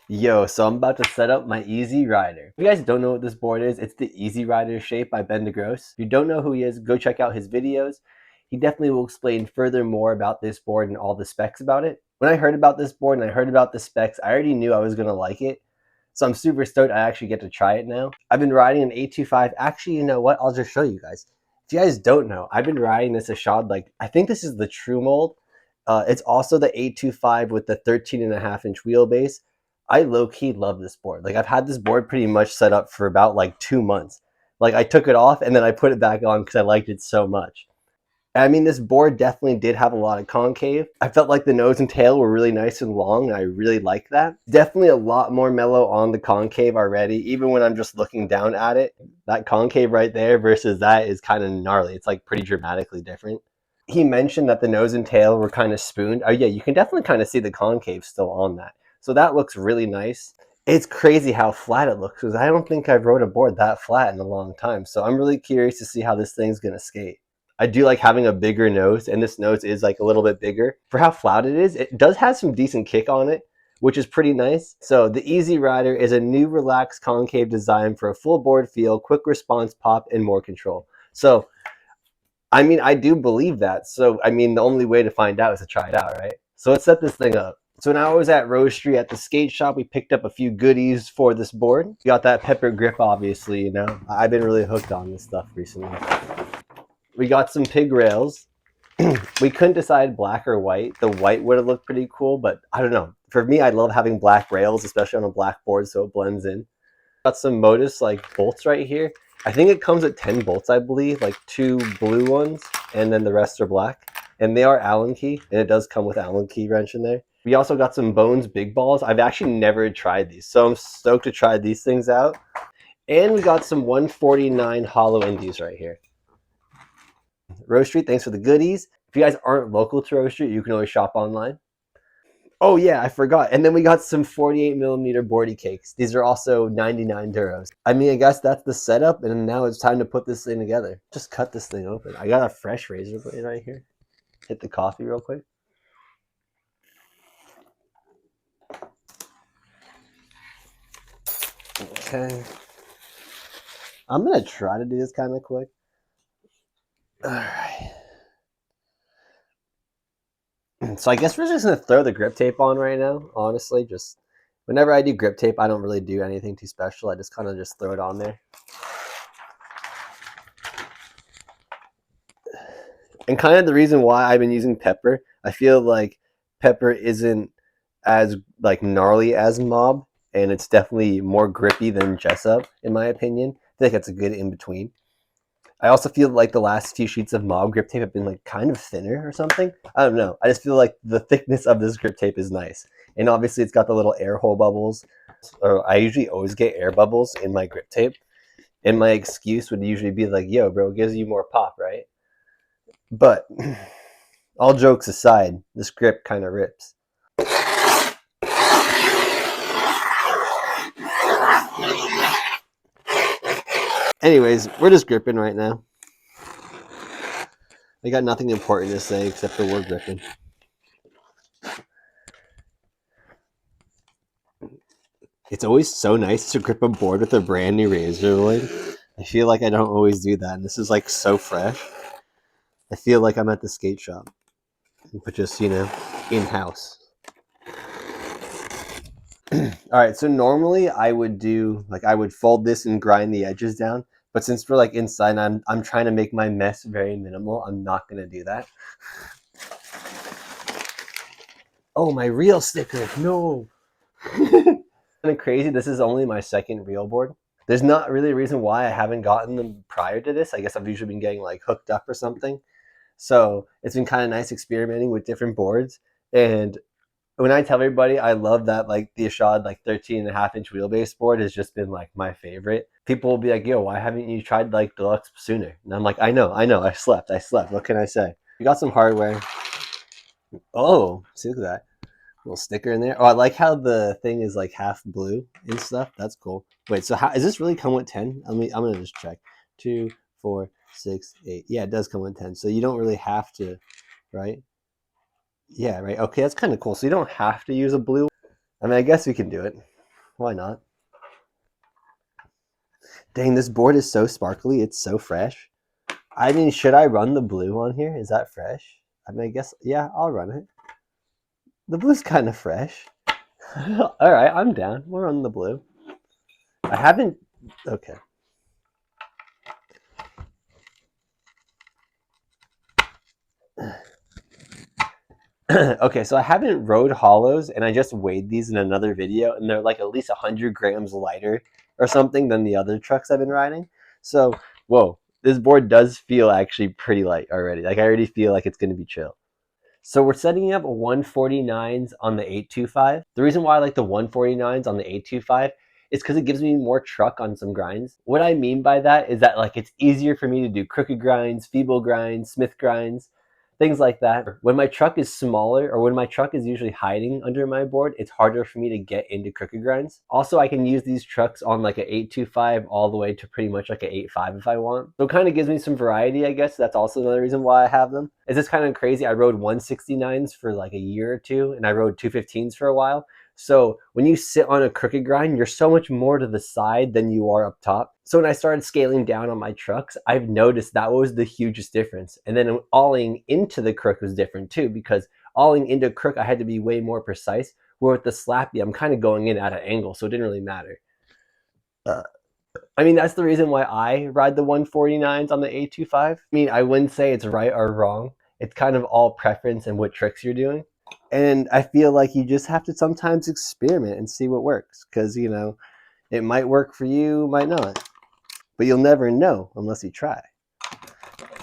Yo, so I'm about to set up my Easy Rider. If you guys don't know what this board is, it's the Easy Rider shape by Ben DeGrosse. If you don't know who he is, go check out his videos. He definitely will explain further more about this board and all the specs about it. When I heard about this board and I heard about the specs, I already knew I was going to like it. So I'm super stoked I actually get to try it now. I've been riding an 825. Actually, you know what? I'll just show you guys. If you guys don't know, I've been riding this Ashad, like, I think this is the true mold. It's also the 825 with the 13.5-inch wheelbase. I low-key love this board. Like, I've had this board pretty much set up for about like 2 months. Like, I took it off and then I put it back on because I liked it so much. I mean, this board definitely did have a lot of concave. I felt like the nose and tail were really nice and long, and I really like that. Definitely a lot more mellow on the concave already, even when I'm just looking down at it. That concave right there versus that is kind of gnarly. It's like pretty dramatically different. He mentioned that the nose and tail were kind of spooned. Oh yeah, you can definitely kind of see the concave still on that. So that looks really nice. It's crazy how flat it looks because I don't think I've rode a board that flat in a long time. So I'm really curious to see how this thing's going to skate. I do like having a bigger nose, and this nose is like a little bit bigger. For how flat it is, it does have some decent kick on it, which is pretty nice. So the Easy Rider is a new relaxed concave design for a full board feel, quick response pop, and more control. So, I mean, I do believe that. So, I mean, the only way to find out is to try it out, right? So let's set this thing up. So now I was at Rose Street at the skate shop. We picked up a few goodies for this board. We got that pepper grip, obviously, you know. I've been really hooked on this stuff recently. We got some pig rails. We couldn't decide black or white. The white would have looked pretty cool, but I don't know. For me, I love having black rails, especially on a black board, so it blends in. Got some Modus like bolts right here. I think it comes with 10 bolts, I believe, like 2 blue ones, and then the rest are black. And they are Allen key, and it does come with Allen key wrench in there. We also got some Bones big balls. I've actually never tried these, so I'm stoked to try these things out. And we got some 149 hollow indies right here. Rose Street, thanks for the goodies. If you guys aren't local to Rose Street, you can always shop online. Oh yeah, I forgot. And then we got some 48mm boardy cakes. These are also 99 duros. I mean, I guess that's the setup, and now it's time to put this thing together. Just cut this thing open. I got a fresh razor blade right here. Hit the coffee real quick. Okay. I'm gonna try to do this kind of quick. All right. So I guess we're just gonna throw the grip tape on right now. Honestly, just whenever I do grip tape, I don't really do anything too special. I just kind of just throw it on there. And kind of the reason why I've been using pepper, I feel like pepper isn't as like gnarly as mob, and it's definitely more grippy than Jessup, in my opinion. I think that's a good in between. I also feel like the last few sheets of mob grip tape have been like kind of thinner or something. I don't know. I just feel like the thickness of this grip tape is nice. And obviously it's got the little air hole bubbles. Or I usually always get air bubbles in my grip tape. And my excuse would usually be like, yo, bro, it gives you more pop, right? But all jokes aside, this grip kind of rips. Anyways, we're just gripping right now. I got nothing important to say except for we're gripping. It's always so nice to grip a board with a brand new razor blade. I feel like I don't always do that, and this is like so fresh. I feel like I'm at the skate shop, but just, you know, in-house. All right, so normally I would do, like, I would fold this and grind the edges down, but since we're like inside, I'm trying to make my mess very minimal. I'm not gonna do that. Oh, my reel sticker, no. Kind of crazy, this is only my second reel board. There's not really a reason why I haven't gotten them prior to this. I guess I've usually been getting like hooked up or something. So it's been kind of nice experimenting with different boards. And when I tell everybody I love that, like the Ashad like 13.5-inch wheelbase board has just been like my favorite. People will be like, yo, why haven't you tried like deluxe sooner? And I'm like, I know, I slept. What can I say? We got some hardware. Oh, see, look at that little sticker in there. Oh, I like how the thing is like half blue and stuff. That's cool. Wait, so how is this really come with 10? I'm gonna just check. 2, 4, 6, 8. Yeah, it does come with 10. So you don't really have to, right? Yeah, right. Okay, that's kind of cool. So you don't have to use a blue. I mean, I guess we can do it. Why not? Dang, this board is so sparkly. It's so fresh. I mean, should I run the blue on here? Is that fresh? I mean, I guess, yeah, I'll run it. The blue's kind of fresh. All right, I'm down. We'll run the blue. I haven't, okay. Okay, so I haven't rode hollows, and I just weighed these in another video, and they're like at least 100 grams lighter or something than the other trucks I've been riding. So, whoa, this board does feel actually pretty light already. Like, I already feel like it's going to be chill. So we're setting up 149s on the 825. The reason why I like the 149s on the 825 is because it gives me more truck on some grinds. What I mean by that is that like it's easier for me to do crooked grinds, feeble grinds, smith grinds, things like that. When my truck is smaller or when my truck is usually hiding under my board, it's harder for me to get into crooked grinds. Also, I can use these trucks on like an 825 all the way to pretty much like an 85 if I want. So it kind of gives me some variety, I guess. That's also another reason why I have them. It's just kind of crazy. I rode 169s for like a year or two, and I rode 215s for a while. So when you sit on a crooked grind, you're so much more to the side than you are up top. So when I started scaling down on my trucks, I've noticed that was the hugest difference. And then alling into the crook was different too, because alling into crook, I had to be way more precise. Where with the slappy, I'm kind of going in at an angle, so it didn't really matter. I mean, that's the reason why I ride the 149s on the 825. I mean, I wouldn't say it's right or wrong. It's kind of all preference and what tricks you're doing. And I feel like you just have to sometimes experiment and see what works, because, you know, it might work for you, might not. But you'll never know unless you try.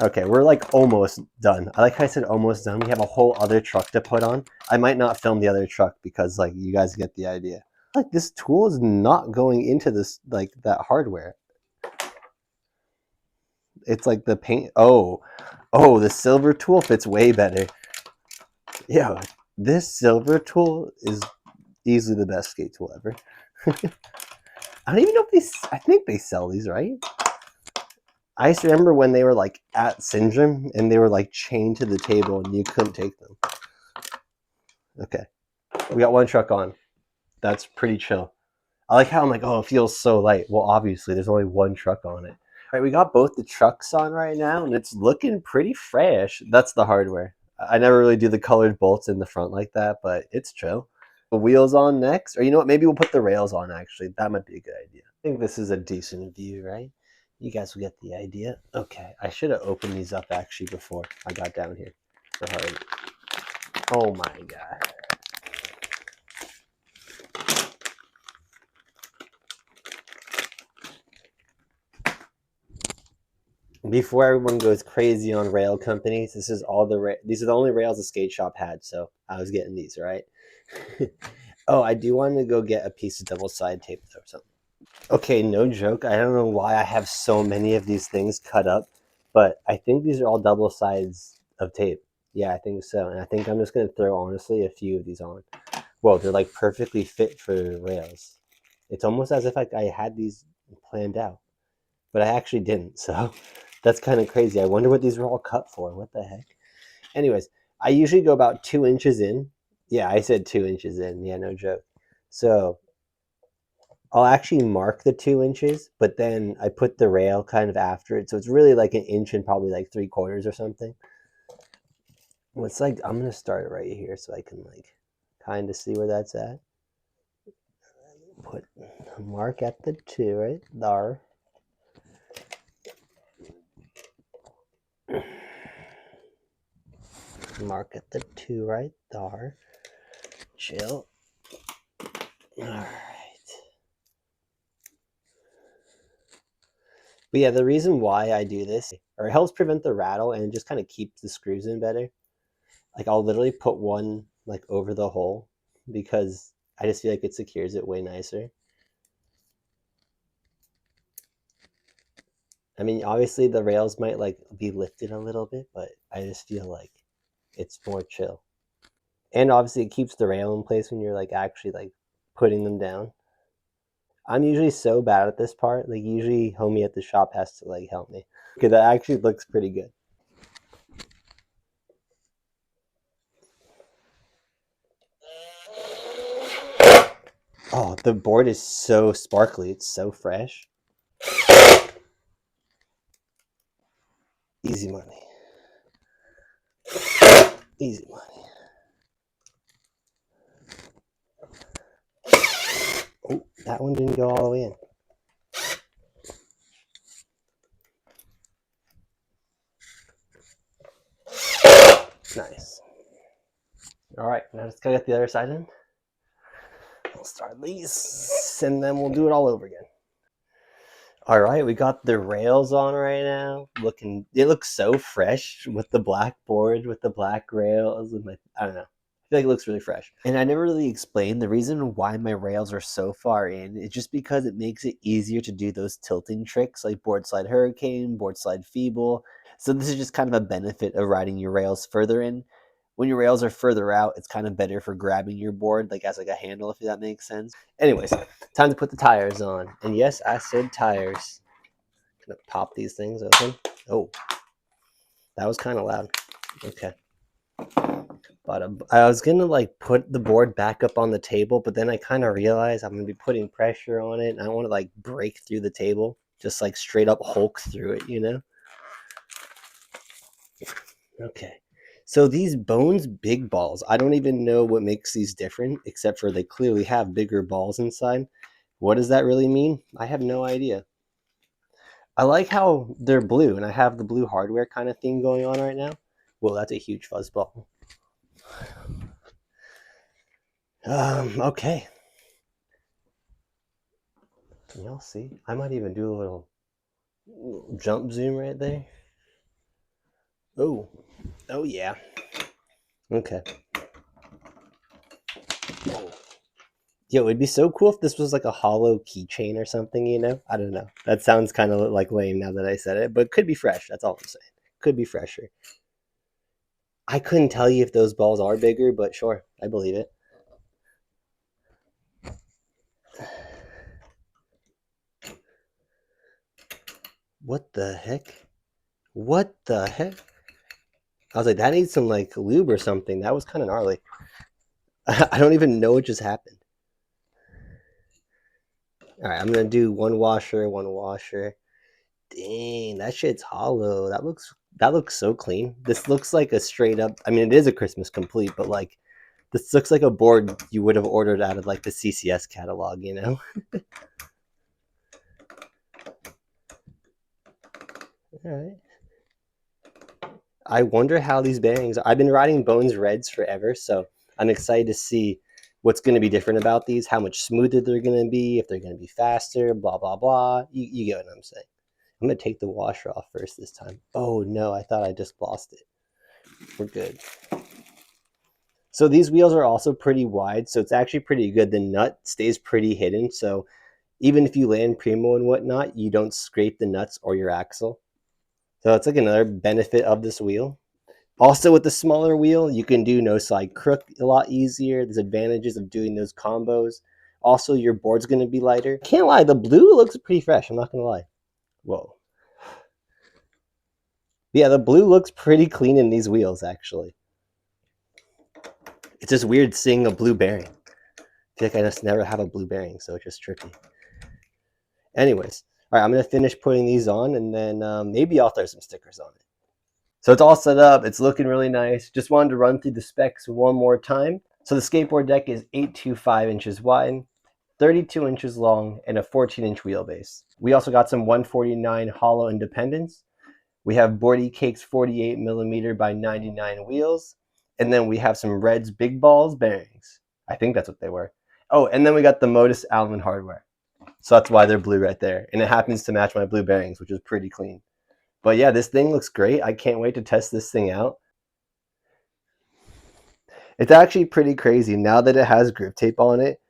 Okay, we're like almost done. I like how I said almost done. We have a whole other truck to put on. I might not film the other truck because like you guys get the idea. Like this tool is not going into this like that hardware. It's like the paint. Oh, the silver tool fits way better. Yeah, this silver tool is easily the best skate tool ever. I don't even know if these. I think they sell these, right? I used to remember when they were like at Syndrome and they were like chained to the table and you couldn't take them. Okay, we got one truck on. That's pretty chill. I like how I'm like, oh, it feels so light. Well, obviously, there's only one truck on it. All right, we got both the trucks on right now, and it's looking pretty fresh. That's the hardware. I never really do the colored bolts in the front like that, but it's chill. The wheels on next, or you know what? Maybe we'll put the rails on, actually. That might be a good idea. I think this is a decent view, right? You guys will get the idea. Okay, I should have opened these up, actually, before I got down here. Oh, my God. Before everyone goes crazy on rail companies, this is all these are the only rails the skate shop had, so I was getting these, right? Oh, I do want to go get a piece of double side tape or something. Okay, no joke. I don't know why I have so many of these things cut up, but I think these are all double sides of tape. Yeah, I think so. And I think I'm just going to throw, honestly, a few of these on. Whoa, they're like perfectly fit for rails. It's almost as if I had these planned out, but I actually didn't, so that's kind of crazy. I wonder what these were all cut for. What the heck? Anyways, I usually go about 2 inches in. Yeah, I said 2 inches in. Yeah, no joke. So I'll actually mark the 2 inches, but then I put the rail kind of after it. So it's really like an inch and probably like 3/4 or something. Well, it's like, I'm going to start it right here so I can like kind of see where that's at. Put a mark at the 2 right there. Mark at the 2 right there. Chill. All right. But yeah, the reason why I do this, or it helps prevent the rattle and it just kind of keeps the screws in better. Like I'll literally put one like over the hole because I just feel like it secures it way nicer. I mean, obviously the rails might like be lifted a little bit, but I just feel like it's more chill. And obviously it keeps the rail in place when you're like actually like putting them down. I'm usually so bad at this part. Like usually homie at the shop has to like help me. Okay, that actually looks pretty good. Oh, the board is so sparkly. It's so fresh. Easy money. Easy money. Oh, that one didn't go all the way in. Nice. All right, now let's go get the other side in. We'll start these, and then we'll do it all over again. All right, we got the rails on right now. It looks so fresh with the black board, with the black rails, and I don't know. I feel like it looks really fresh. And I never really explained the reason why my rails are so far in. It's just because it makes it easier to do those tilting tricks like board slide hurricane, board slide feeble. So this is just kind of a benefit of riding your rails further in. When your rails are further out, it's kind of better for grabbing your board, like as like a handle, if that makes sense. Anyways, time to put the tires on. And yes, I said tires. Gonna pop these things open. Oh, that was kind of loud. Okay. But I was gonna like put the board back up on the table, but then I kind of realized I'm gonna be putting pressure on it, and I want to like break through the table, just like straight up Hulk through it, you know? Okay. So these Bones big balls, I don't even know what makes these different, except for they clearly have bigger balls inside. What does that really mean? I have no idea. I like how they're blue, and I have the blue hardware kind of thing going on right now. Whoa, that's a huge fuzzball. Okay. Can y'all see? I might even do a little jump zoom right there. Oh, oh yeah. Okay. Oh. Yo, it'd be so cool if this was like a hollow keychain or something, you know? I don't know. That sounds kind of like lame now that I said it, but it could be fresh. That's all I'm saying. Could be fresher. I couldn't tell you if those balls are bigger, but sure, I believe it. What the heck? What the heck? I was like, that needs some like lube or something. That was kind of gnarly. I don't even know what just happened. All right, I'm gonna do one washer, one washer. Dang, that shit's hollow. That looks so clean. This looks like a straight up. I mean, it is a Christmas complete, but like this looks like a board you would have ordered out of like the CCS catalog, you know? All right. I wonder how these bearings. I've been riding Bones Reds forever, so I'm excited to see what's going to be different about these, how much smoother they're going to be, if they're going to be faster, blah blah blah. You get what I'm saying. I'm going to take the washer off first this time. Oh no, I thought I just lost it. We're good. So these wheels are also pretty wide, so it's actually pretty good. The nut stays pretty hidden, so even if you land primo and whatnot, you don't scrape the nuts or your axle. So it's like another benefit of this wheel. Also, with the smaller wheel, you can do no slide crook a lot easier. There's advantages of doing those combos. Also, your board's going to be lighter. Can't lie, the blue looks pretty fresh. I'm not going to lie. Whoa. Yeah, the blue looks pretty clean in these wheels, actually. It's just weird seeing a blue bearing. I feel like I just never have a blue bearing, so it's just trippy. Anyways, all right, I'm going to finish putting these on, and then maybe I'll throw some stickers on it. So it's all set up. It's looking really nice. Just wanted to run through the specs one more time. So the skateboard deck is 825 inches wide, 32 inches long, and a 14-inch wheelbase. We also got some 149 hollow independents. We have Boardy Cake's 48 millimeter by 99 wheels. And then we have some Red's Big Balls bearings. I think that's what they were. Oh, and then we got the Modus Allen hardware. So that's why they're blue right there. And it happens to match my blue bearings, which is pretty clean. But yeah, this thing looks great. I can't wait to test this thing out. It's actually pretty crazy now that it has grip tape on it.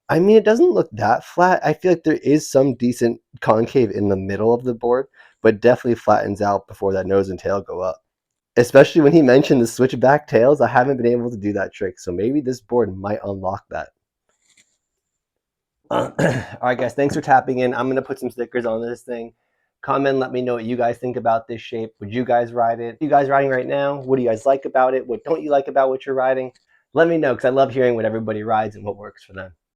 I mean, it doesn't look that flat. I feel like there is some decent concave in the middle of the board, but definitely flattens out before that nose and tail go up. Especially when he mentioned the switchback tails, I haven't been able to do that trick, so maybe this board might unlock that. All right, guys, thanks for tapping in. I'm going to put some stickers on this thing. Comment, let me know what you guys think about this shape. Would you guys ride it? Are you guys riding right now? What do you guys like about it? What don't you like about what you're riding? Let me know, because I love hearing what everybody rides and what works for them.